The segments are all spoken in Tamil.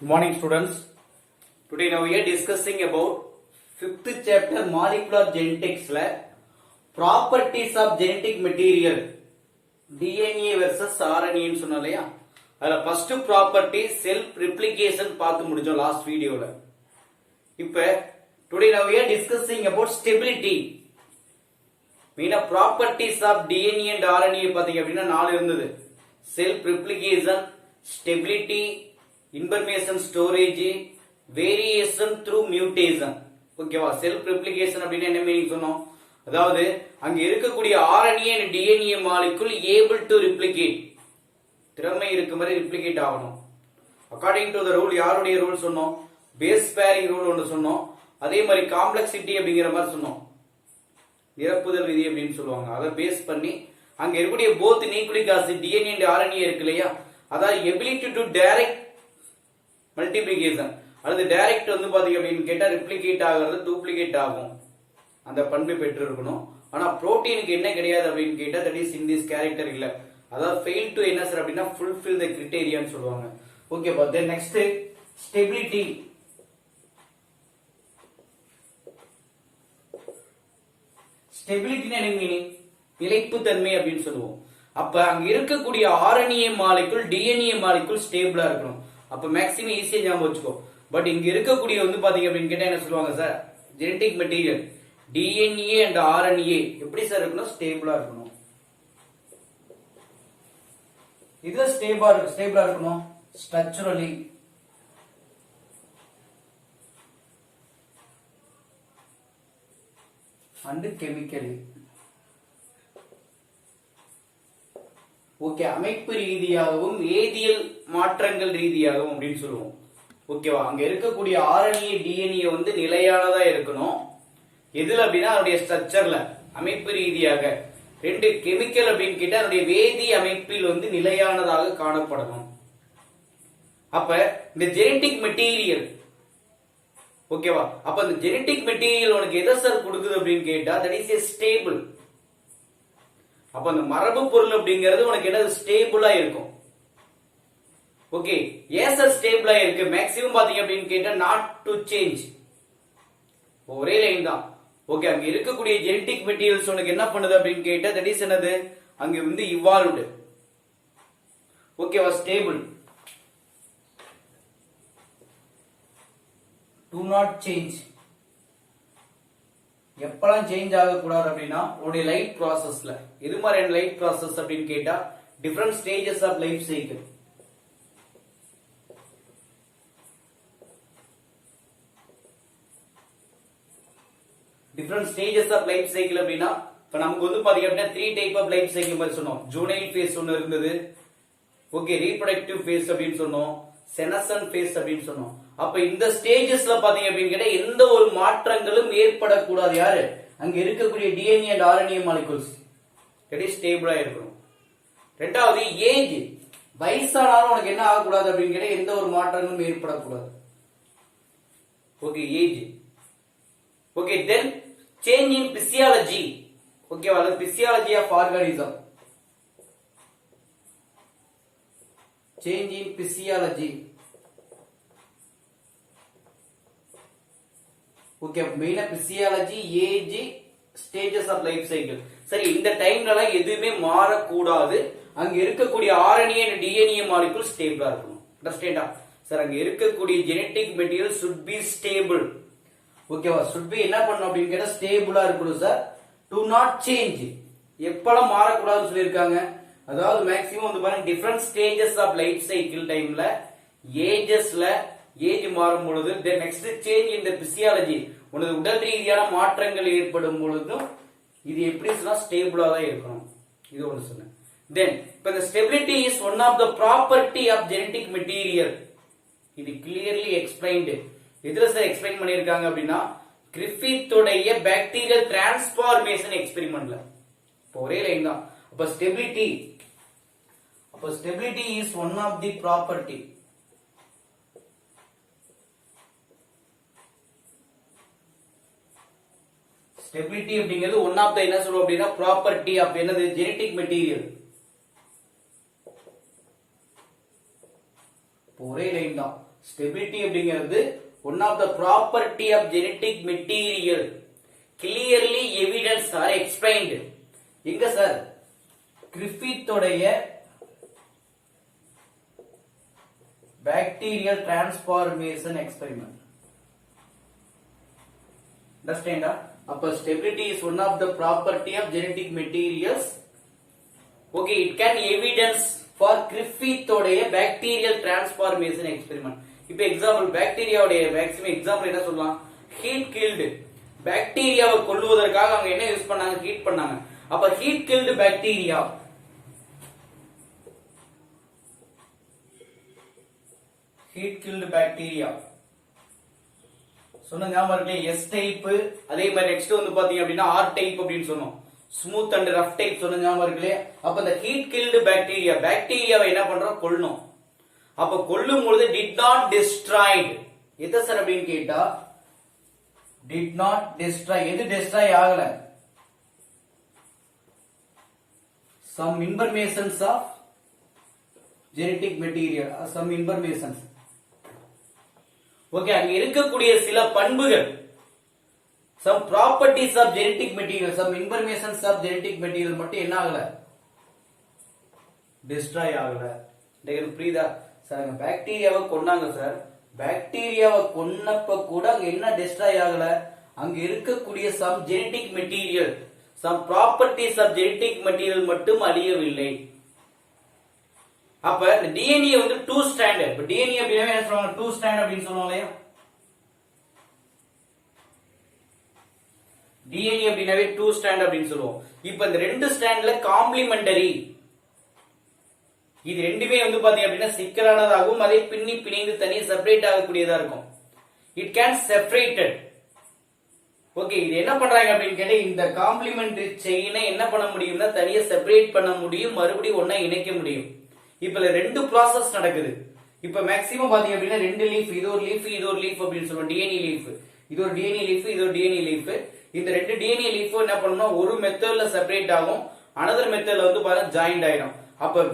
Good morning, students. Today now we are discussing about 5th chapter molecular genetics la properties of genetic material DNA versus RNA ன்னு சொன்னோம் இல்லையா. அதுல first property self replication பார்த்து முடிஞ்சோம் last videoல. இப்ப today now we are discussing about stability. Meena properties of DNA and RNA பாத்தீங்க அப்படின்னா 4 இருந்தது. Self replication, stability, information storage, variation through mutation. ஓகேவா? செல்ஃப் ரெப்ளிகேஷன் அப்படின்னா என்ன மீனிங் சொன்னோம்? அதாவது அங்க இருக்கக்கூடிய RNA and DNA molecule able to replicate, திறமை இருக்க மாதிரி ரிப்ளிகேட் ஆகணும். அக்கார்டிங் டு த ரூல், யாருடைய ரூல் சொன்னோம்? பேஸ் பேரிங் ரூல் ஒன்று சொன்னோம். அதே மாதிரி காம்ப்ளெக்சிட்டி அப்படிங்கிற மாதிரி சொன்னோம், நிரப்புதல் விதி அப்படின்னு சொல்லுவாங்க. அதை பேஸ் பண்ணி அங்க இருக்கக்கூடிய both nucleic acid DNA and RNA இருக்கு இல்லையா, அதாவது எபிலிட்டி டு டைரக்ட் மல்டிபிளிகேஷன் அல்லது டைரக்ட் வந்து பாத்தீங்க அப்படின்னு கேட்டா ரிப்ளிகேட் ஆகிறது டூப்ளிகேட் ஆகும், அந்த பண்பை பெற்று இருக்கணும். ஆனா புரோட்டீனுக்கு என்ன கிடையாது அப்படின்னு கேட்டா that is in this character இல்ல. அதாவது ஃபெயில் டு என்ன சார் அப்படின்னா ஃபுல்ஃபில் தி கிரைட்டீரியான்னு சொல்லுவாங்க. ஓகேப்பா. Then next stability. ஸ்டெபிலிட்டினா என்ன மீனிங்? நிலைப்பு தன்மை அப்படின்னு சொல்லுவோம். அப்ப அங்க இருக்கக்கூடிய RNA மாலிகுல் DNA மாலிகுல் ஸ்டேபிளா இருக்கணும். அப்ப மேக்ஸிமம் ஈஸியா ஞாபகம் வச்சுக்கோ. பட் இங்க இருக்கக்கூடிய வந்து பாத்தீங்க அப்படின்னு கேட்டா என்ன சொல்லுவாங்க sir? Genetic material DNA and RNA எப்படி சார் இருக்கணும்? ஸ்டேபிளா இருக்கணும். இது ஸ்டேபிளா இருக்கணும் ஸ்ட்ரக்சரலி அண்ட் கெமிக்கலி. ஓகே, அமைப்பு ரீதியாகவும் வேதியியல் மாற்றங்கள் ரீதியாகவும் அப்படின்னு சொல்லுவோம். ஓகேவா? அங்க இருக்கக்கூடிய RNA DNA வந்து நிலையானதா இருக்கணும். எதுல அப்படின்னா அதனுடைய ஸ்ட்ரக்சர்ல, அமைப்பு ரீதியாக. ரெண்டு கெமிக்கல் அப்படின்னு கேட்டா அதனுடைய வேதி அமைப்பில் வந்து நிலையானதாக காணப்படணும். அப்ப இந்த ஜெனடிக் மெட்டீரியல், ஓகேவா, அப்ப இந்த ஜெனடிக் மெட்டீரியல் உனக்கு எதை சார் கொடுக்குது அப்படின்னு கேட்டா தட் இஸ் ஏ ஸ்டேபிள். அப்ப அந்த மரபு பொருள் அப்படிங்கிறது உனக்கு என்ன ஸ்டேபிளா இருக்கும். ஓகே, ஏன் சார் ஸ்டேபிளா இருக்கு? மேக்ஸிமம் பாத்தீங்க அப்படின்னு கேட்டா நாட் டு சேஞ்ச், ஒரே லைன் தான். ஓகே, அங்க இருக்கக்கூடிய ஜெனடிக் மெட்டீரியல்ஸ் உனக்கு என்ன பண்ணுது அப்படின்னு கேட்டா தட் இஸ் என்னது? அங்க வந்து இவால்வ்டு. ஓகேவா? Stable, to not change. எப்பெல்லாம் சேஞ்ச் ஆகக்கூடாது அப்படின்னா உடைய லைஃப் ப்ராசஸ்ல. எது மாதிரியான லைஃப் ப்ராசஸ் அப்படின்னு கேட்டா different stages of life cycle. Different stages of life cycle அப்படின்னா இப்ப நமக்கு வந்து பாத்தீங்க அப்படின்னா 3 டைப் ஆஃப் லைஃப் சைக்கிள் மாதிரி சொன்னோம். ஜூனைல் ஃபேஸ் ஒன்னு இருந்தது. ஓகே, ரீப்ரொடக்டிவ் ஃபேஸ் அப்படின்னு சொன்னோம், செனசன் ஃபேஸ் அப்படின்னு சொன்னோம். அப்ப இந்த ஸ்டேஜஸ்ல பாத்தீங்க அப்படின்னு கேட்டா எந்த ஒரு மாற்றங்களும் ஏற்படக்கூடாது. யாரு? அங்க இருக்கக்கூடிய DNA and RNA மாலிகுல்ஸ் ஸ்டேபிளா இருக்கணும். ரெண்டாவது ஏஜ், வயசானாலும் உனக்கு என்ன ஆகக்கூடாது அப்படின்னு கேட்டா எந்த ஒரு மாற்றங்களும் ஏற்படக்கூடாது. Okay, age. Okay, then change in physiology. ஓகேவா? Physiology of organism, change in physiology. Okay, மெயினா physiology, age, stages of life cycle. சரி, இந்த டைம்ல எதுவுமே மாறக்கூடாது. அங்க இருக்கக்கூடிய RNA and DNA மாலிகுல் ஸ்டேபிளா இருக்கணும். அண்டர்ஸ்டாண்டா சார்? அங்க இருக்கக்கூடிய genetic material should be stable. ஓகேவா? should be என்ன பண்ணணும் அப்படின்னு கேட்டா ஸ்டேபிளா இருக்கணும் சார். டு நாட் சேஞ்ச், எப்பெல்லாம் மாறக்கூடாதுன்னு சொல்லியிருக்காங்க. அதாவது மேக்ஸிமம் வந்து பாருங்க different stages of life cycle டைம்ல, ஏஜஸ்ல ஏஜ் மாறும் பொழுது, then next change in the physiology, உனது உடல் ரீதியான மாற்றங்கள் ஏற்படும் பொழுதும் இது எப்படி சொன்னா ஸ்டேபிளா தான் இருக்கணும். இது ஒன்று சொன்னேன். தென் இப்ப இந்த stability is one of the property of genetic material. இது கிளியர்லி எக்ஸ்பிளைன்டு. எதுல சார் எக்ஸ்பிளைன் பண்ணிருக்காங்க அப்படின்னா கிரிஃபித் உடைய பாக்டீரியல் டிரான்ஸ்ஃபார்மேஷன் எக்ஸ்பெரிமெண்ட்ல. ஒரே லைன் தான். அப்ப stability is one of the property. Stability அப்படிங்கிறது ஒன் ஆஃப் த என்ன சொல்லுவோம் அப்படின்னா ப்ராப்பர்ட்டி ஆஃப் என்னது? Genetic material. ஒரே லைன் தான். ஸ்டெபிலிட்டி அப்படிங்கிறது one of the property of genetic material clearly evidence are explained. எங்க சார்? கிரிஃபித்தோடைய பாக்டீரியல் டிரான்ஸ்ஃபார்மேஷன் எக்ஸ்பெரிமெண்ட். Understand? அப்ப stability is one of the property of genetic materials. Okay, it can evidence for Griffith உடைய bacterial transformation experiment. இப்ப எக்ஸாம்பிள் பாக்டீரியாவுடைய மேக்ஸிமம் எக்ஸாம்பிள் என்ன சொல்லலாம்? Heat guild. பாக்டீரியாவை கொல்லுவதற்காக அவங்க என்ன யூஸ் பண்ணாங்க? ஹீட் பண்ணாங்க. அப்ப heat killed bacteria. Heat killed bacteria சொன்ன ஞாபகம் இருக்கு. எஸ் டைப், அதே மாதிரி நெக்ஸ்ட் வந்து பாத்தீங்க அப்படின்னா ஆர் டைப் அப்படின்னு சொன்னோம். ஸ்மூத் அண்ட் ரஃப் டைப் சொன்ன ஞாபகம் இருக்கு. அப்ப இந்த ஹீட் கில்டு பாக்டீரியா, பாக்டீரியாவை என்ன பண்றோம்? கொல்லணும். அப்ப கொல்லும் பொழுது did not destroyed. எது சார் அப்படின்னு கேட்டா did not destroy. எது destroy ஆகல? some informations of genetic material, some informations. Okay, அங்க இருக்கக்கூடிய சில பண்புகள், some properties of genetic material, some informations of genetic material மட்டும் என்ன ஆகல? destroy ஆகல. உங்களுக்கு புரியுதா சார்? பாக்டீரியாவை கொன்னாங்க சார். பாக்டீரியாவை கொன்னப்ப கூட அங்க என்ன destroy ஆகல? அங்க இருக்கக்கூடிய some genetic material, some properties of genetic material மட்டும் அழியவில்லை. அப்ப இந்த டிஎன்ஏ வந்து 2 ஸ்ட்ராண்ட். இப்ப டிஎன்ஏ அப்படினா என்ன சொல்றாங்க? 2 ஸ்ட்ராண்ட் அப்படினு சொல்லுவாங்க இல்லையா? டிஎன்ஏ அப்படினாவே 2 ஸ்ட்ராண்ட் அப்படினு சொல்லுவோம். இப்போ இந்த ரெண்டு ஸ்ட்ராண்ட்ல காம்ப்ளிமெண்டரி, இது ரெண்டுமே வந்து பாத்தீங்க அப்படினா சிக்கலானதாகவும் அதே பின்னி பிணைந்து தனியா செப்பரேட் ஆகக்கூடியதா இருக்கும். It can separated. ஓகே, இது என்ன பண்றாங்க அப்படின்னு கேட்டா இந்த காம்ப்ளிமெண்டரி செயினை என்ன பண்ண முடியும்னா தனியா செப்பரேட் பண்ண முடியும், மறுபடியும் ஒண்ணா இணைக்க முடியும். இப்ப ரெண்டு ப்ராசஸ் நடக்குது. இப்ப மேக்ஸிமம் பாத்தீங்க அப்படின்னா ரெண்டு லீஃப், இது ஒரு லீஃப், இது ஒரு லீஃப் அப்படின்னு சொல்லுவோம். டிஎன்ஏ லீஃப், இது ஒரு டிஎன்ஏ லீஃப், இது ஒரு டிஎன்ஏ லீஃப். இந்த ரெண்டு டிஎன்ஏ லீஃப் என்ன பண்ணணும்? ஒரு மெத்தட்ல செப்பரேட் ஆகும், அனதர் மெத்தட்ல வந்து பாருங்க ஜாயிண்ட் ஆயிடும். அப்ப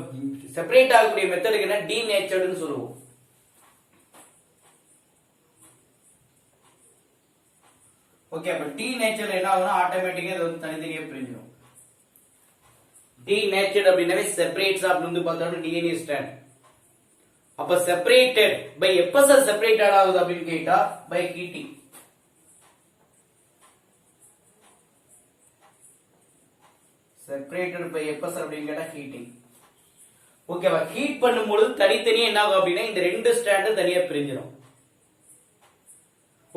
செப்பரேட் ஆகக்கூடிய மெத்தடுக்கு என்ன? டீநேச்சர்ட்னு சொல்லுவோம். ஓகே, அப்ப டீநேச்சர்ட் என்ன ஆகும்னா ஆட்டோமேட்டிக்கா இது வந்து தனித்தனியா பிரிஞ்சிடும். denatured அப்படினாவே separates அப்படின்னு வந்து பார்த்தோம்னா DNA strand. அப்ப separated by எப்ப சார் separated ஆகுது அப்படின்னு கேட்டா by heating. separated by எப்ப சார் அப்படின்னு கேட்டா heating. ஓகேவா? ஹீட் பண்ணும்போது தனித்தனியா என்ன ஆகும் அப்படின்னா இந்த ரெண்டு ஸ்ட்ராண்ட் தனியா பிரிஞ்சிடும்.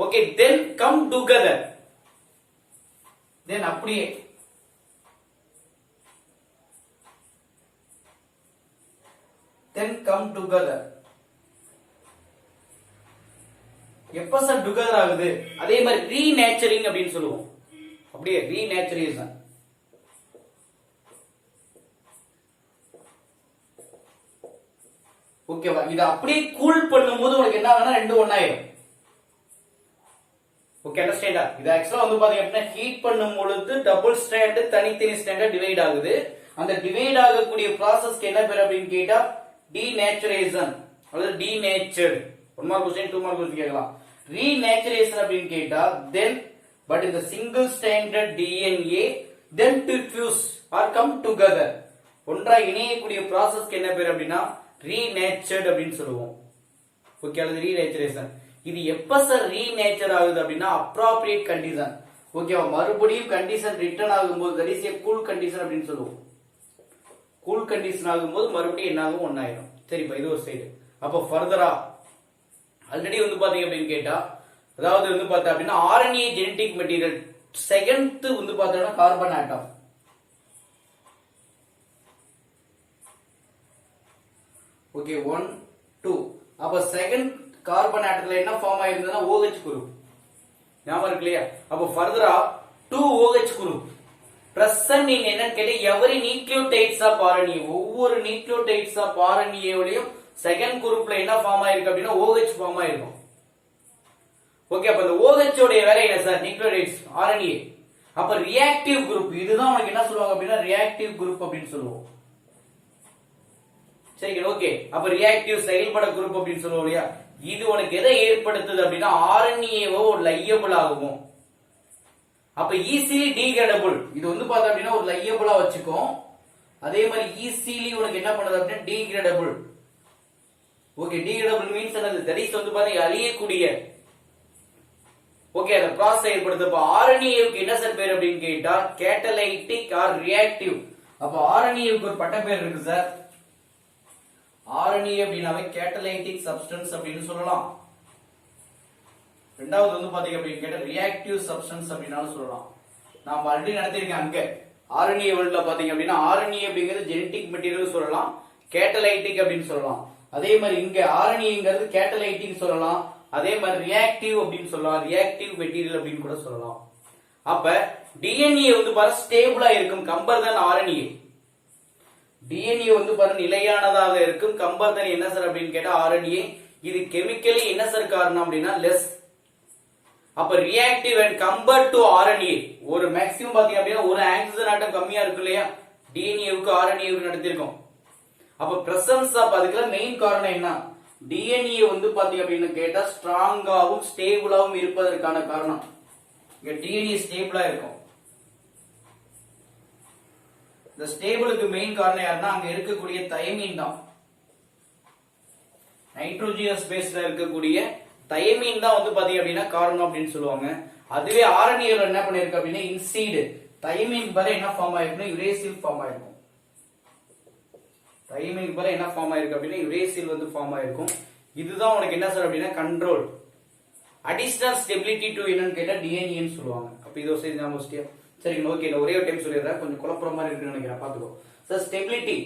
Okay, then come together. then அப்படியே then come together. எப்ப சார் டுகெதர் ஆகுது? அதே மாதிரி ரீநேச்சரிங் அப்படின்னு சொல்லுவோம். அப்படியே ரீநேச்சரேஷன். ஓகேவா? இத அப்படியே கூல் பண்ணும்போது உங்களுக்கு என்ன ஆகும்னா ரெண்டு ஒண்ணாயிடும். ஓகே, அண்டர்ஸ்டாண்டா? இது ஆக்சுவலா வந்து பாத்தீங்க அப்படின்னா ஹீட் பண்ணும் பொழுது டபுள் ஸ்ட்ராண்ட் தனித்தனி ஸ்ட்ராண்டா டிவைட் ஆகுது. அந்த டிவைட் ஆகக்கூடிய ப்ராசஸ்க்கு என்ன பேர் அப்படின்னு கேட்டா denaturation அல்லது denatured. 1 mark question 2 mark question கேட்கலாம். renaturation அப்படினு கேட்டா then but in the single stranded DNA then to fuse or come together. ஒன்றா இணையக்கூடிய ப்ராசஸ்க்கு என்ன பேர் அப்படினா renatured அப்படினு சொல்லுவோம். ஓகே, அல்லது renaturation. இது எப்ப சார் ரீநேச்சர் ஆகுது அப்படினா appropriate condition. ஓகேவா? மறுபடியும் கண்டிஷன் ரிட்டர்ன் ஆகும்போது that is a cool condition அப்படினு சொல்லுவோம். கூல் கண்டிஷன் ஆகும்போது மறுபடியும் என்ன ஆகும்? ஒன்னாயிரும். சரிப்பா, இது ஒரு சைடு. அப்ப ஃபர்தரா ஆல்ரெடி வந்து பாத்தீங்க அப்படின்னு கேட்டா அதாவது வந்து பார்த்தா அப்படின்னா RNA ஜெனடிக் மெட்டீரியல் செகண்ட் வந்து பார்த்தோம்னா கார்பன் ஆட்டம். ஓகே, 1 2. அப்ப செகண்ட் கார்பன் ஆட்டத்துல என்ன ஃபார்ம் ஆயிருந்ததுன்னா OH குரூப். ஞாபகம் இருக்கு இல்லையா? அப்ப ஃபர்தரா 2OH குரூப் present in என்னன்னு கேட்டா every nucleotides of RNA. ஒவ்வொரு nucleotides of RNA உடையும் செகண்ட் குரூப்ல என்ன ஃபார்ம் ஆயிருக்கு அப்படின்னா OH ஃபார்ம் ஆயிருக்கும். ஓகே, அப்ப இந்த OH உடைய வேலை என்ன சார்? Nucleotides RNA. அப்ப ரியாக்டிவ் குரூப், இதுதான் உங்களுக்கு என்ன சொல்லுவாங்க அப்படின்னா ரியாக்டிவ் குரூப் அப்படின்னு சொல்லுவோம். சரிங்க, ஓகே. அப்ப ரியாக்டிவ் செயல்பட குரூப் அப்படின்னு சொல்லுவோம் இல்லையா? இது உனக்கு எதை ஏற்படுத்துது அப்படின்னா ஆர்என்ஏவை ஒரு லையபிள் ஆகும். அப்ப ஈஸிலி டீகிரேடபிள் இது வந்து பார்த்தா அப்படின்னா ஒரு லையபிளா வச்சுக்கும். அதே மாதிரி ஈஸிலி உனக்கு என்ன பண்ணுது அப்படின்னா டீகிரேடபிள். ஓகே, டீகிரேடபிள் மீன்ஸ் என்னது? தட் இஸ் வந்து பாத்தீங்க அழியக்கூடிய. ஓகே, அந்த ப்ராசஸ் ஏற்படுது. அப்ப ஆர்என்ஏவுக்கு என்ன சார் பேர் அப்படின்னு கேட்டா கேட்டலைட்டிக் ஆர் ரியாக்டிவ். அப்ப ஆர்என்ஏவுக்கு ஒரு பட்ட பேர் இருக்கு சார். ஆர்என்ஏ அப்படின்னாவே கேட்டலைட்டிக் சப்ஸ்டன்ஸ் அப்படின்னு சொல்லலாம். ரெண்டாவது வந்து பாத்தீங்க அப்படின்னு கேட்டா ரியாக்டிவ் சப்ஸ்டன்ஸ் அப்படின்னாலும் சொல்லலாம். நான் ஆல்ரெடி நடத்திருக்கேன் அங்க ஆர்என்ஏ வேர்ல்ட்ல பாத்தீங்க அப்படின்னா ஆர்என்ஏ அப்படிங்கிறது ஜெனடிக் மெட்டீரியல் சொல்லலாம், கேட்டலைட்டிக் அப்படின்னு சொல்லலாம். அதே மாதிரி இங்க ஆர்என்ஏங்கிறது கேட்டலைட்டிக் சொல்லலாம், அதே மாதிரி ரியாக்டிவ் அப்படின்னு சொல்லலாம், ரியாக்டிவ் மெட்டீரியல் அப்படின்னு கூட சொல்லலாம். அப்ப டிஎன்ஏ வந்து பாரு ஸ்டேபிளா இருக்கும் கம்பேர் தன் ஆர்என்ஏ. டிஎன்ஏ வந்து பாரு நிலையானதாக இருக்கும் கம்பேர் தன் என்ன சார் அப்படின்னு கேட்டா ஆர்என்ஏ. இது கெமிக்கலி என்ன சார் காரணம் அப்படின்னா லெஸ். அப்ப reactive and compared to RNA ஒரு மேக்ஸிமம் பாத்தீங்க அப்படின்னா ஒரு ஆக்சிஜன் ஆட்டம் கம்மியா இருக்கு இல்லையா டிஎன்ஏவுக்கு ஆர்என்ஏவுக்கு நடத்திருக்கோம். அப்ப பிரசன்ஸ் ஆஃப் அதுக்குள்ள மெயின் காரணம் என்ன? டிஎன்ஏ வந்து பாத்தீங்க அப்படின்னு கேட்டா ஸ்ட்ராங்காவும் ஸ்டேபிளாவும் இருப்பதற்கான காரணம். இங்க டிஎன்ஏ ஸ்டேபிளா இருக்கும். இந்த ஸ்டேபிளுக்கு மெயின் காரணம் யாருன்னா அங்க இருக்கக்கூடிய தைமீன் தான். நைட்ரோஜினஸ் பேஸ்ல இருக்கக்கூடிய தைமீன் தான் வந்து பாத்தீங்க அப்படின்னா காரணம் அப்படின்னு சொல்லுவாங்க. அதுவே ஆர்என்ஏல என்ன பண்ணிருக்கு அப்படின்னா இன்சீடு தைமீன் பதிலா என்ன ஃபார்ம் ஆயிருக்குன்னா யுரேசில் ஃபார்ம் ஆயிருக்கும். தைமீன் பதிலா என்ன ஃபார்ம் ஆயிருக்கு அப்படின்னா யுரேசில் வந்து ஃபார்ம் ஆயிருக்கும். இதுதான் உனக்கு என்ன சார் அப்படின்னா கண்ட்ரோல் அடிஷனல் ஸ்டெபிலிட்டி டு என்னன்னு கேட்டா டிஎன்ஏன்னு சொல்லுவாங்க. அப்ப இது சரி நான் மோஸ்டியா சரிங்க. ஓகே, நான் ஒரே ஒரு டைம் சொல்லிடுறேன், கொஞ்சம் குழப்பற மாதிரி இருக்குன்னு நினைக்கிறேன், பாத்துக்கோ. சார் ஸ்டெபிலிட்டி,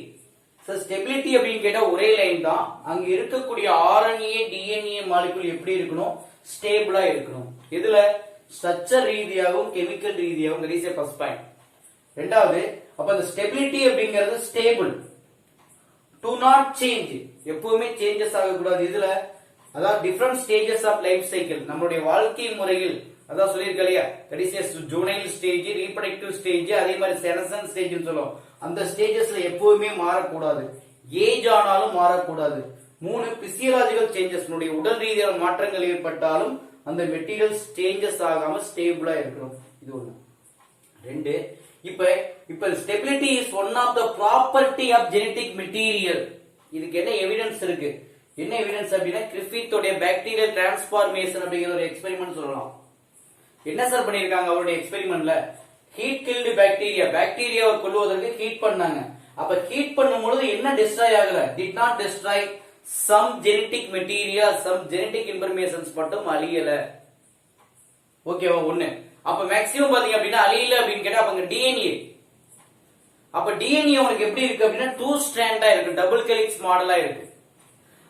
சார் ஸ்டெபிலிட்டி அப்படின்னு கேட்டா ஒரே லைன் தான். அங்க இருக்கக்கூடிய ஆர்என்ஏ டிஎன்ஏ மாலிகுல் எப்படி இருக்கணும்? ஸ்டேபிளா இருக்கணும். இதுல ஸ்ட்ரக்சர் ரீதியாகவும் கெமிக்கல் ரீதியாகவும் that is a first point. ரெண்டாவது, அப்ப அந்த ஸ்டெபிலிட்டி அப்படிங்கிறது ஸ்டேபிள் டு நாட் சேஞ்ச், எப்பவுமே சேஞ்சஸ் ஆகக்கூடாது. இதுல அதாவது different stages of life cycle நம்மளுடைய வாழ்க்கை முறையில் அதான் சொல்லியிருக்க இல்லையா that is juvenile stage, reproductive stage, அதே மாதிரி செனசன் ஸ்டேஜ் சொல்லுவோம். அந்த ஸ்டேஜஸ்ல எப்பவுமே மாறக்கூடாது, ஏஜ் ஆனாலும் மாறக்கூடாது. 3 பிசியலாஜிக்கல் சேஞ்சஸ் உடல் ரீதியான மாற்றங்கள் ஏற்பட்டாலும் அந்த மெட்டீரியல்ஸ் சேஞ்சஸ் ஆகாம ஸ்டேபிளா இருக்கணும். இது ஒண்ணு. 2, இப்ப stability is one of the property of genetic material. இதுக்கு என்ன எவிடன்ஸ் இருக்கு? என்ன எவிடன்ஸ் அப்படின்னா கிரிஃபித் உடைய பாக்டீரியல் டிரான்ஸ்ஃபார்மேஷன் அப்படிங்கிற ஒரு எக்ஸ்பெரிமெண்ட் சொல்லலாம். என்ன சார் பண்ணிருக்காங்க அவருடைய எக்ஸ்பெரிமெண்ட்ல? ஹீட் கில்டு பாக்டீரியா, பாக்டீரியாவை கொல்வதற்கு ஹீட் பண்ணாங்க. அப்ப ஹீட் பண்ணும்போது என்ன டெஸ்ட்ராய் ஆகல? Did not destroy some genetic material, some genetic informations மட்டும் அழியல. ஓகேவா? ஒண்ணு. அப்ப மேக்ஸிமம் பாத்தீங்க அப்படின்னா அழியல அப்படின்னு கேட்டா அப்ப டிஎன்ஏ. அப்ப டிஎன்ஏ உங்களுக்கு எப்படி இருக்கு அப்படின்னா 2 ஸ்ட்ராண்டா இருக்கு, டபுள் ஹெலிக்ஸ் மாடலா இருக்கு.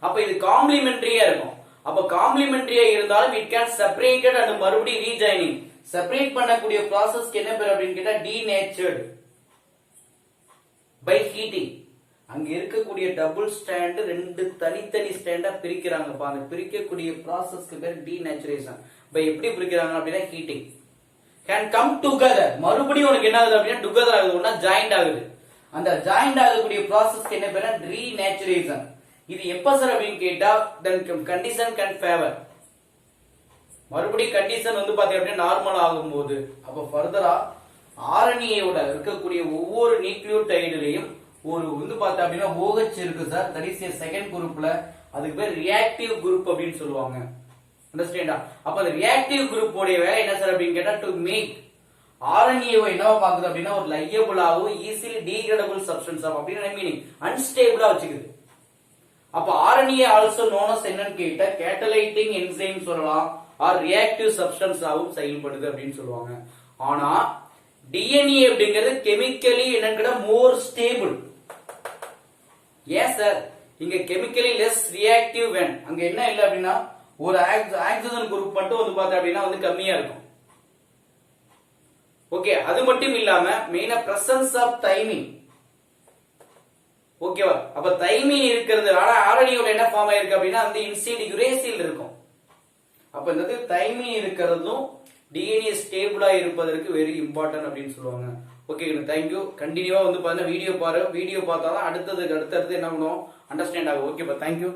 அப்ப இது காம்ப்ளிமெண்டரியா இருக்கும். அப்ப காம்ப்ளிமெண்டரியா இருந்தாலும் இட் கேன் செப்பரேட்டட் அண்ட் மறுபடியும் ரீஜாயினிங். செப்பரேட் பண்ணக்கூடிய ப்ராசஸ்க்கு என்ன பேர் அப்படின்னு கேட்டா டீநேச்சர்ட் பை ஹீட்டிங். அங்க இருக்கக்கூடிய டபுள் ஸ்டாண்ட் 2 தனித்தனி ஸ்டாண்டா பிரிக்கிறாங்கப்பா. அந்த பிரிக்கக்கூடிய ப்ராசஸ்க்கு பேர் டீநேச்சுரேஷன். பை எப்படி பிரிக்கிறாங்க அப்படின்னா ஹீட்டிங். கேன் கம் டுகெதர், மறுபடியும் உனக்கு என்ன ஆகுது அப்படின்னா டுகெதர் ஆகுது, ஒன்னா ஜாயிண்ட் ஆகுது. அந்த ஜாயிண்ட் ஆகக்கூடிய ப்ராசஸ்க்கு என்ன பேர்? ரீநேச்சுரேஷன். இது எப்ப சார் அப்படின்னு கேட்டா தென் கண்டிஷன் கேன் ஃபேவர். மறுபடியும் கண்டிஷன் வந்து பாத்தீங்க அப்படின்னா நார்மல் ஆகும்போது அப்ப ஃபர்தரா ஆர்என்ஏயோட இருக்கக்கூடிய ஒவ்வொரு நியூக்ளியோடைடுலயும் ஒரு வந்து பார்த்தா அப்படின்னா OH இருக்கு சார், தட் இஸ் செகண்ட் குரூப்ல. அதுக்கு பேர் ரியாக்டிவ் குரூப் அப்படின்னு சொல்லுவாங்க. அண்டர்ஸ்டாண்டா? அப்ப அந்த ரியாக்டிவ் குரூப் உடைய வேலை என்ன சார் அப்படின்னு கேட்டா டு மேக் ஆர்என்ஏவை என்னவா பாக்குது அப்படின்னா ஒரு லையபிளாகவும் ஈஸிலி டீகிரேடபிள் சப்ஸ்டன்ஸ் அப்படின்னு மீனிங் அன்ஸ்டேபிளா வச்சுக்குது. அப்ப ஆர்என்ஏ ஆல்சோ நோன் அஸ் என்னன்னு கேட்டா கேட்டலைட்டிங் என்சைம் சொல்லலாம், ஆர் ரியாக்டிவ் சப்ஸ்டன்ஸ் ஆகவும் செயல்படுது அப்படின்னு சொல்லுவாங்க. ஆனா டிஎன்ஏ அப்படிங்கிறது கெமிக்கலி என்னன்னு மோர் ஸ்டேபிள். ஏன் சார்? இங்க கெமிக்கலி லெஸ் ரியாக்டிவ் வென் அங்க என்ன இல்ல அப்படின்னா ஒரு ஆக்சிஜன் குரூப் மட்டும் வந்து பார்த்தா அப்படின்னா வந்து கம்மியா இருக்கும். ஓகே, அது மட்டும் இல்லாம மெயினா பிரசன்ஸ் ஆஃப் தைமின். ஓகேவா? அப்ப தைமீன் இருக்கிறது ஆர்என்ஏல என்ன ஃபார்ம் ஆயிருக்கு அப்படின்னா வந்து இன்சைட் யுரேசில் இருக்கும். அப்ப இந்த தைமீன் இருக்கிறதும் டிஎன்ஏ ஸ்டேபிளா இருப்பதற்கு வெரி இம்பார்ட்டன்ட் அப்படின்னு சொல்லுவாங்க. Okay, thank you. கண்டினியூவா வந்து பாருங்க, வீடியோ பாரு. வீடியோ பார்த்தாதான் அடுத்தது என்ன பண்ணுவோம் அண்டர்ஸ்டாண்ட் ஆகும். ஓகேப்பா, தேங்க்யூ.